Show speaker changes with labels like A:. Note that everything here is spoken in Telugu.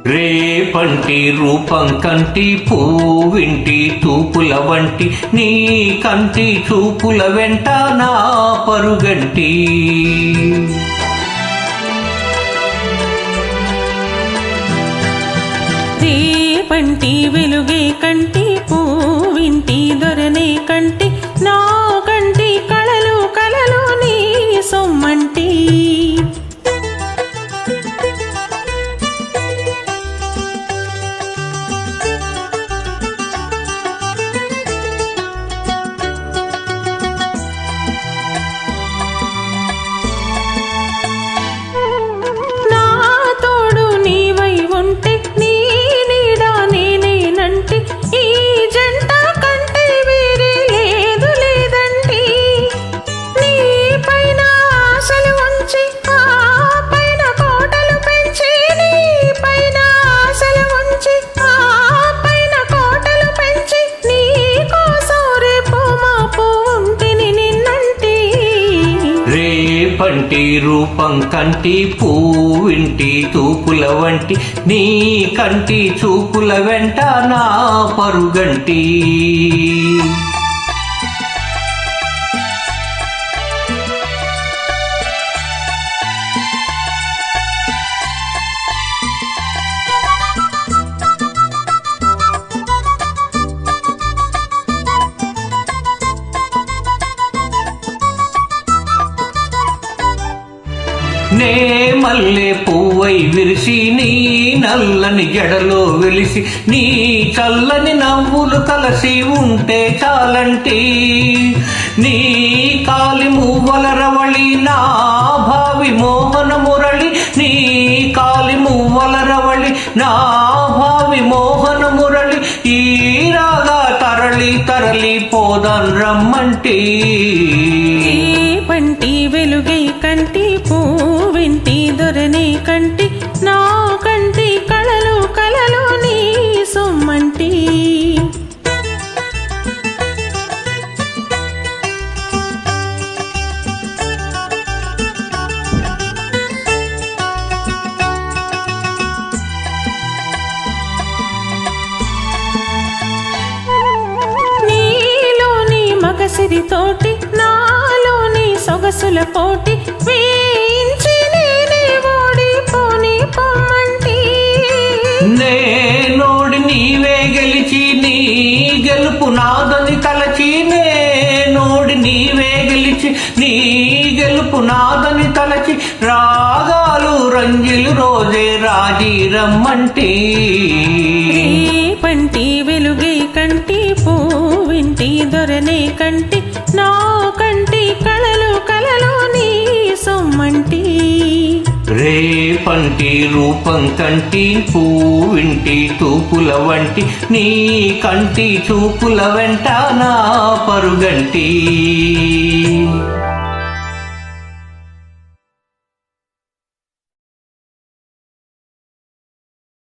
A: రేపంటి రూపం కంటి పూవింటి తూపుల వంటి నీ కంటి చూపుల వెంట నా పరుగంటి
B: రేపంటి వెలుగే కంటి పూవింటి దొరనే కంటి నా కంటి కళలు కలలు నీ సొమ్మంటి
A: పంటి రూపం కంటి పూవింటి తూపుల వంటి నీ కంటి చూపుల వెంట నా పరుగంటి నే మల్లె పువ్వై విరిసి నీ నల్లని జడలో వెలిసి నీ చల్లని నవ్వులు కలసి ఉంటే చాలంటి నీ కాలి మువ్వల రవళి నా భావి మోహన మురళి నీ కాలి మువ్వల రవళి నా భావి మోహన మురళి ఈ రాగా తరలి తరలి పోదాన్ రమ్మంటి
B: పంటి వెలుగై కంటి పూవింటి దొరనే కంటి నా కంటి కళలు కలలు నీ సొమ్మంటి నీలోని మగసిరి తోటి నాలోని సొగసుల పోటీ వేయించి నేనే ఓడిపోని పొమ్మంటి
A: నేనోడి నీవే గెలిచి నీ గెలుపు నాదని తలచి నేనోడి నీవే గెలిచి నీ గెలుపు నాదని తలచి రాగాలు రంజిలు రోజే రాజీ రమ్మంటి
B: పంటి వెలుగే కంటి పూవింటి దొరనే కంటి నా కంటి కళలు కలలు నీ సొమ్మంటి
A: రేపంటి రూపం కంటి పూవింటి తూపుల వంటి నీ కంటి చూపుల వెంట నా పరుగంటి